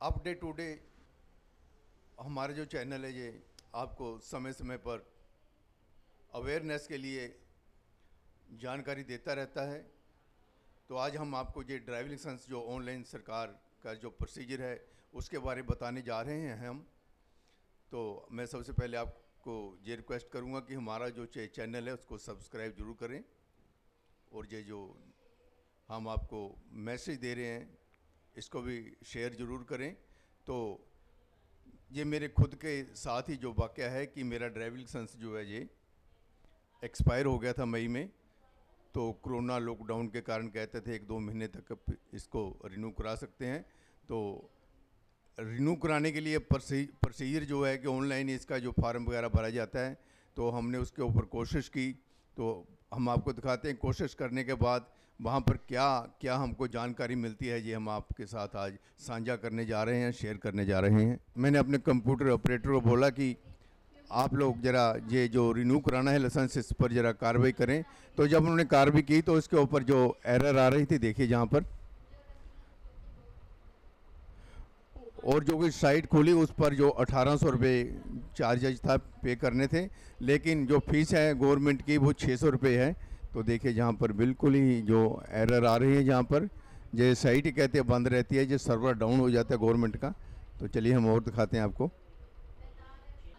अब day to day हमारा जो चैनल है ये आपको समय समय पर अवेयरनेस के लिए जानकारी देता रहता है। तो आज हम आपको ये ड्राइविंग लाइसेंस जो ऑनलाइन सरकार का जो प्रोसीजर है उसके बारे में बताने जा रहे हैं हम। तो मैं सबसे पहले आपको ये रिक्वेस्ट करूंगा कि हमारा जो चैनल है उसको सब्सक्राइब ज़रूर करें, और ये जो हम आपको मैसेज दे रहे हैं इसको भी शेयर ज़रूर करें। तो ये मेरे खुद के साथ ही जो वाक़या है कि मेरा ड्राइविंग लाइसेंस जो है ये एक्सपायर हो गया था मई में। तो कोरोना लॉकडाउन के कारण कहते थे 1-2 महीने तक इसको रिन्यू करा सकते हैं। तो रिन्यू कराने के लिए प्रोसीजर जो है कि ऑनलाइन इसका जो फार्म वगैरह भरा जाता है, तो हमने उसके ऊपर कोशिश की। तो हम आपको दिखाते हैं कोशिश करने के बाद वहाँ पर क्या क्या हमको जानकारी मिलती है, ये हम आपके साथ आज साझा करने जा रहे हैं, शेयर करने जा रहे हैं। मैंने अपने कंप्यूटर ऑपरेटर को बोला कि आप लोग ज़रा ये जो रिन्यू कराना है लाइसेंस इस पर ज़रा कार्रवाई करें। तो जब उन्होंने कार्रवाई की तो इसके ऊपर जो एरर आ रही थी देखिए जहाँ पर, और जो कोई साइट खोली उस पर जो 1800 रुपये चार्जेज था पे करने थे, लेकिन जो फीस है गवर्नमेंट की वो 600 रुपये है। तो देखिए जहाँ पर बिल्कुल ही जो एरर आ रही है, जहाँ पर ये साइट ही कहते हैं बंद रहती है, जो सर्वर डाउन हो जाता है गवर्नमेंट का। तो चलिए हम और दिखाते हैं आपको।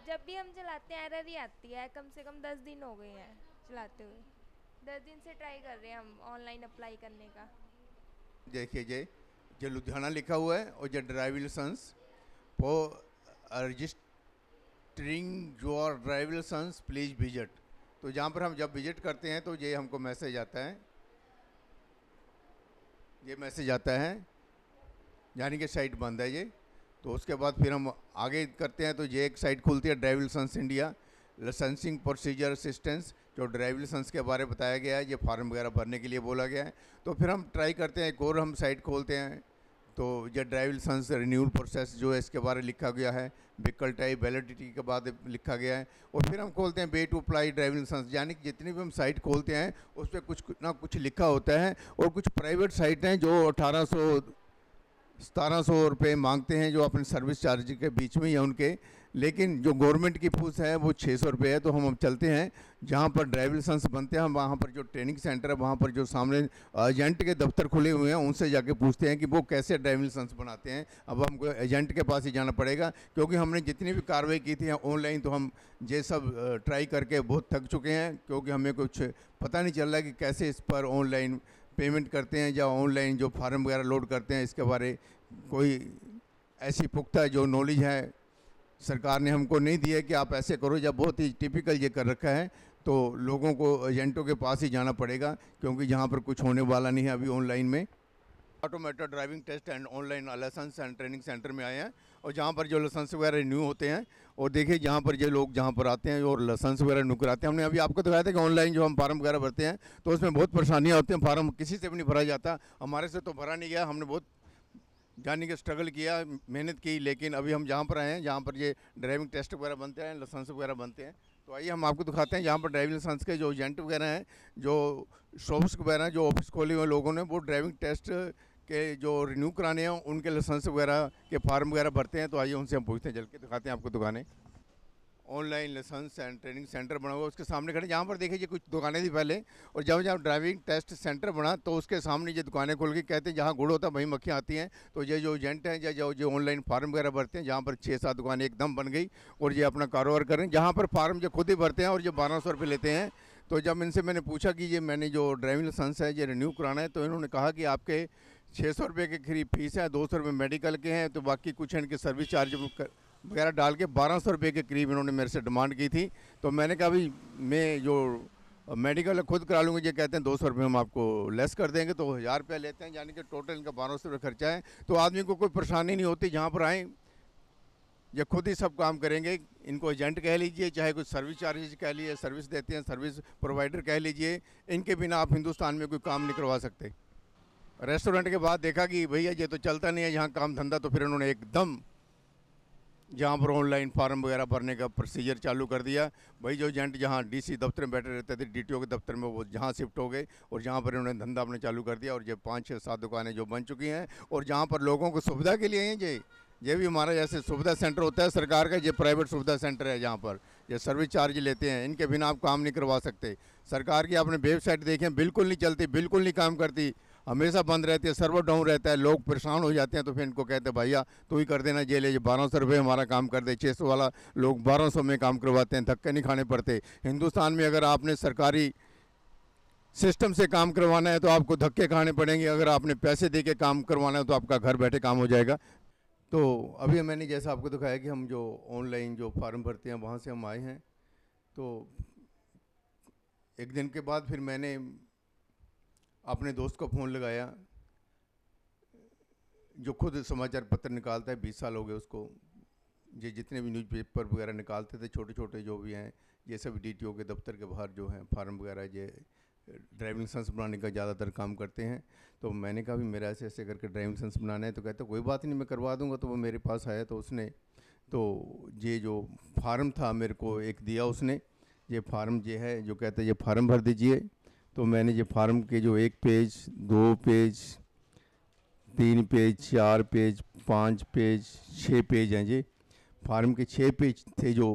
जब भी हम चलाते हैं एरर ही आती है। कम से कम 10 दिन हो गए हैं चलाते हुए। 10 दिन से ट्राई कर रहे हैं हम ऑनलाइन अप्लाई करने का। देखिए ये लुधियाना लिखा हुआ है, और ये driving licence for registering your driving licence please visit. तो जहाँ पर हम जब विजिट करते हैं तो ये हमको मैसेज आता है, ये मैसेज आता है यानी कि साइट बंद है ये। तो उसके बाद फिर हम आगे करते हैं तो ये एक साइट खुलती है driving licence India licensing procedure assistance, जो ड्राइविंग लाइसेंस के बारे में बताया गया है, ये फार्म वगैरह भरने के लिए बोला गया है। तो फिर हम ट्राई करते हैं, एक और हम साइट खोलते हैं तो ये ड्राइविंग लाइसेंस रिन्यूअल प्रोसेस जो है इसके बारे में लिखा गया है, व्हीकल टाइप वैलिडिटी के बाद लिखा गया है। और फिर हम खोलते हैं way to apply driving licence, यानी कि जितनी भी हम साइट खोलते हैं उस पर कुछ ना कुछ लिखा होता है। और कुछ प्राइवेट साइट हैं जो 1800-1700 रुपये मांगते हैं, जो अपने सर्विस चार्ज के बीच में ही है उनके, लेकिन जो गवर्नमेंट की फीस है वो 600 रुपये है। तो हम चलते हैं जहाँ पर ड्राइविंग लाइसेंस बनते हैं, हम वहाँ पर जो ट्रेनिंग सेंटर है वहाँ पर जो सामने एजेंट के दफ्तर खुले हुए हैं उनसे जाके पूछते हैं कि वो कैसे ड्राइविंग लाइसेंस बनाते हैं। अब हमको एजेंट के पास ही जाना पड़ेगा, क्योंकि हमने जितनी भी कार्रवाई की थी ऑनलाइन तो हम ये सब ट्राई करके बहुत थक चुके हैं, क्योंकि हमें कुछ पता नहीं चल रहा है कि कैसे इस पर ऑनलाइन पेमेंट करते हैं या ऑनलाइन जो फार्म वगैरह लोड करते हैं। इसके बारे कोई ऐसी पुख्ता जो नॉलेज है सरकार ने हमको नहीं दी है कि आप ऐसे करो, या बहुत ही टिपिकल ये कर रखा है। तो लोगों को एजेंटों के पास ही जाना पड़ेगा, क्योंकि जहाँ पर कुछ होने वाला नहीं है अभी ऑनलाइन में। Automated driving test and online licence and training centre में आए हैं, और जहाँ पर जो लाइसेंस वगैरह रिन्यू होते हैं, और देखिए जहाँ पर ये लोग जहाँ पर आते हैं और लाइसेंस वगैरह रिन्यू कराते हैं। हमने अभी आपको दिखाया था कि ऑनलाइन जो हम फार्म वगैरह भरते हैं तो उसमें बहुत परेशानियाँ होती हैं, फार्म किसी से भी नहीं भरा जाता। हमारे से तो भरा नहीं गया, हमने बहुत जाने के स्ट्रगल किया, मेहनत की, लेकिन अभी हम जहाँ पर आए हैं जहाँ पर ये ड्राइविंग टेस्ट वगैरह बनते हैं, लाइसेंस वगैरह बनते हैं। तो आइए हम आपको दिखाते हैं जहाँ पर ड्राइविंग लाइसेंस के जो एजेंट वगैरह हैं, जो शॉप्स वगैरह जो ऑफिस खोले हुए लोगों ने, वो ड्राइविंग टेस्ट के जो रिन्यू कराने हैं उनके लाइसेंस वगैरह के फार्म वगैरह भरते हैं। तो आइए उनसे हम पूछते हैं, चल के दिखाते हैं आपको दुकानें। Online licence and training centre बना हुआ उसके सामने खड़े, जहाँ पर देखिए कुछ दुकानें थी पहले, और जब जहाँ ड्राइविंग टेस्ट सेंटर बना तो उसके सामने ये दुकानें खुल के कहते हैं जहाँ गुड़ होता है वहीं मक्खियाँ आती हैं। तो ये जो एजेंट हैं या जो ऑनलाइन फार्म वगैरह भरते हैं, जहाँ पर 6-7 दुकानें एकदम बन गई और ये अपना कारोबार कर रहे हैं, जहाँ पर फार्म जो खुद ही भरते हैं और ये 1200 रुपये लेते हैं। तो जब इनसे मैंने पूछा कि ये मैंने जो ड्राइविंग लाइसेंस है ये रिन्यू कराना है, तो इन्होंने कहा कि आपके 600 रुपये के करीब फीस है, 200 रुपये मेडिकल के हैं, तो बाकी कुछ इनके सर्विस चार्ज वगैरह डाल के 1200 रुपये के करीब इन्होंने मेरे से डिमांड की थी। तो मैंने कहा भाई मैं जो मेडिकल खुद करा लूँगा, ये कहते हैं 200 रुपये हम आपको लेस कर देंगे, तो 1000 रुपया लेते हैं, यानी कि टोटल इनका 1200 रुपये खर्चा है। तो आदमी को कोई परेशानी नहीं होती, जहाँ पर आएँ ये खुद ही सब काम करेंगे। इनको एजेंट कह लीजिए, चाहे कुछ सर्विस चार्जेज कह लीजिए, सर्विस देते हैं सर्विस प्रोवाइडर कह लीजिए, इनके बिना आप हिंदुस्तान में कोई काम नहीं करवा सकते। रेस्टोरेंट के बाद देखा कि भैया ये तो चलता नहीं है यहाँ काम धंधा, तो फिर उन्होंने एकदम जहाँ पर ऑनलाइन फार्म वगैरह भरने का प्रोसीजर चालू कर दिया। भाई जो एजेंट जहाँ डीसी दफ्तर में बैठे रहते थे, डीटीओ के दफ्तर में, वो जहाँ शिफ्ट हो गए और जहाँ पर इन्होंने धंधा अपने चालू कर दिया। और ये 5-6-7 दुकानें जो बन चुकी हैं, और जहाँ पर लोगों को सुविधा के लिए हैं ये ये भी हमारा जैसे सुविधा सेंटर होता है सरकार का, ये प्राइवेट सुविधा सेंटर है जहाँ पर ये सर्विस चार्ज लेते हैं, इनके बिना आप काम नहीं करवा सकते। सरकार की आपने वेबसाइट देखें, बिल्कुल नहीं चलती, बिल्कुल नहीं काम करती, हमेशा बंद रहती है, सर्वर डाउन रहता है, लोग परेशान हो जाते हैं। तो फिर इनको कहते हैं भैया तू ही कर देना, ये ले 1200 रुपये हमारा काम कर दे। 600 वाला लोग 1200 में काम करवाते हैं, धक्के नहीं खाने पड़ते। हिंदुस्तान में अगर आपने सरकारी सिस्टम से काम करवाना है तो आपको धक्के खाने पड़ेंगे, अगर आपने पैसे दे के काम करवाना है तो आपका घर बैठे काम हो जाएगा। तो अभी मैंने जैसा आपको दिखाया कि हम जो ऑनलाइन जो फार्म भरते हैं वहाँ से हम आए हैं। तो एक दिन के बाद फिर मैंने अपने दोस्त को फ़ोन लगाया जो खुद समाचार पत्र निकालता है, 20 साल हो गए उसको। ये जितने भी न्यूज़पेपर वगैरह निकालते थे छोटे छोटे जो भी हैं, ये सब डीटीओ के दफ्तर के बाहर जो हैं फार्म वगैरह, ये ड्राइविंग लाइसेंस बनाने का ज़्यादातर काम करते हैं। तो मैंने कहा भी मेरा ऐसे ऐसे करके ड्राइविंग लाइसेंस बनाना है। तो कहता कोई बात नहीं मैं करवा दूंगा। तो वो मेरे पास आया तो उसने तो ये जो फार्म था मेरे को एक दिया उसने, ये फार्म ये है जो कहता है ये फार्म भर दीजिए। तो मैंने ये फार्म के जो 1 page 2 page 3 page 4 page 5 page 6 page हैं, ये फार्म के 6 पेज थे जो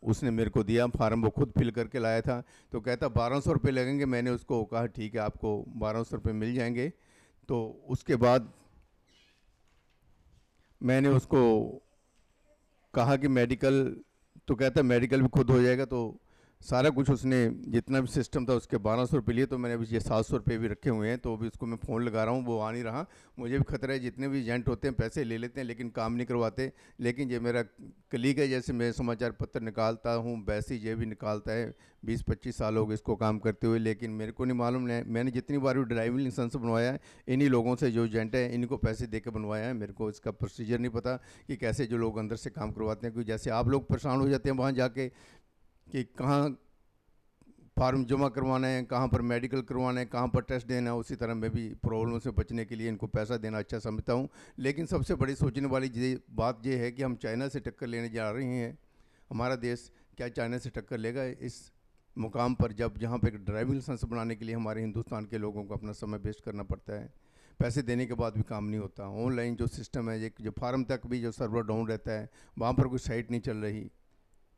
उसने मेरे को दिया। फार्म वो खुद फिल करके लाया था। तो कहता 1200 रुपये लगेंगे। मैंने उसको कहा ठीक है आपको 1200 रुपये मिल जाएंगे। तो उसके बाद मैंने उसको कहा कि मेडिकल, तो कहता मेडिकल भी खुद हो जाएगा। तो सारा कुछ उसने जितना भी सिस्टम था उसके 1200 रुपये लिए। तो मैंने अभी ये 700 रुपये भी रखे हुए हैं। तो अभी उसको मैं फ़ोन लगा रहा हूँ, वो आ नहीं रहा। मुझे भी खतरा है, जितने भी एजेंट होते हैं पैसे ले लेते हैं लेकिन काम नहीं करवाते। लेकिन ये मेरा कलीग है, जैसे मैं समाचार पत्र निकालता हूँ वैसे ये भी निकालता है। 20-25 साल हो गए इसको काम करते हुए, लेकिन मेरे को नहीं मालूम है। मैंने जितनी बार भी ड्राइविंग लाइसेंस बनवाया है इन्हीं लोगों से, जो एजेंट है इन्हीं को पैसे दे के बनवाया है। मेरे को इसका प्रोसीजर नहीं पता कि कैसे जो लोग अंदर से काम करवाते हैं। क्योंकि जैसे आप लोग परेशान हो जाते हैं वहाँ जाके कि कहाँ फार्म जमा करवाना है, कहाँ पर मेडिकल करवाना है, कहाँ पर टेस्ट देना है, उसी तरह मैं भी प्रॉब्लम से बचने के लिए इनको पैसा देना अच्छा समझता हूँ। लेकिन सबसे बड़ी सोचने वाली बात ये है कि हम चाइना से टक्कर लेने जा रहे हैं। हमारा देश क्या चाइना से टक्कर लेगा इस मुकाम पर, जब जहाँ पर ड्राइविंग लाइसेंस बनाने के लिए हमारे हिंदुस्तान के लोगों को अपना समय वेस्ट करना पड़ता है, पैसे देने के बाद भी काम नहीं होता। ऑनलाइन जो सिस्टम है, जो फार्म तक भी जो सर्वर डाउन रहता है, वहाँ पर कोई साइट नहीं चल रही।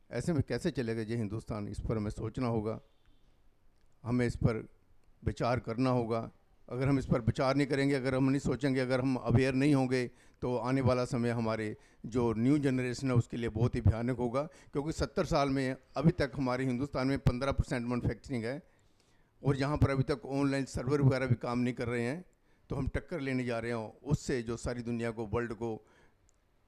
ऐसे में कैसे चलेगा ये हिंदुस्तान? इस पर हमें सोचना होगा, हमें इस पर विचार करना होगा। अगर हम इस पर विचार नहीं करेंगे, अगर हम नहीं सोचेंगे, अगर हम अवेयर नहीं होंगे तो आने वाला समय हमारे जो न्यू जनरेशन है उसके लिए बहुत ही भयानक होगा। क्योंकि 70 साल में अभी तक हमारे हिंदुस्तान में 15% मैन्युफैक्चरिंग है और यहाँ पर अभी तक ऑनलाइन सर्वर वगैरह भी काम नहीं कर रहे हैं। तो हम टक्कर लेने जा रहे हैं उससे जो सारी दुनिया को, वर्ल्ड को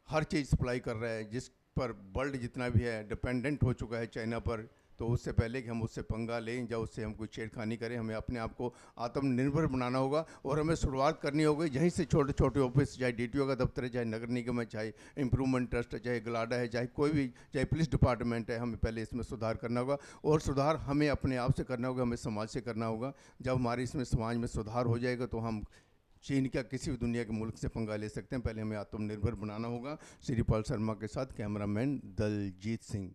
हर चीज़ सप्लाई कर रहा है, जिस पर वर्ल्ड जितना भी है डिपेंडेंट हो चुका है चाइना पर। तो उससे पहले कि हम उससे पंगा लें या उससे हम कोई छेड़खानी करें, हमें अपने आप को आत्मनिर्भर बनाना होगा। और हमें शुरुआत करनी होगी यहीं से, छोटे छोटे ऑफिस, चाहे डीटीओ का दफ्तर है, चाहे नगर निगम है, चाहे इम्प्रूवमेंट ट्रस्ट है, चाहे गलाडा है, चाहे कोई भी, चाहे पुलिस डिपार्टमेंट है। हमें पहले इसमें सुधार करना होगा और सुधार हमें अपने आप से करना होगा, हमें समाज से करना होगा। जब हमारे इसमें समाज में सुधार हो जाएगा तो हम चीन का किसी भी दुनिया के मुल्क से पंगा ले सकते हैं। पहले हमें आत्मनिर्भर बनाना होगा। श्रीपाल शर्मा के साथ कैमरामैन दलजीत सिंह।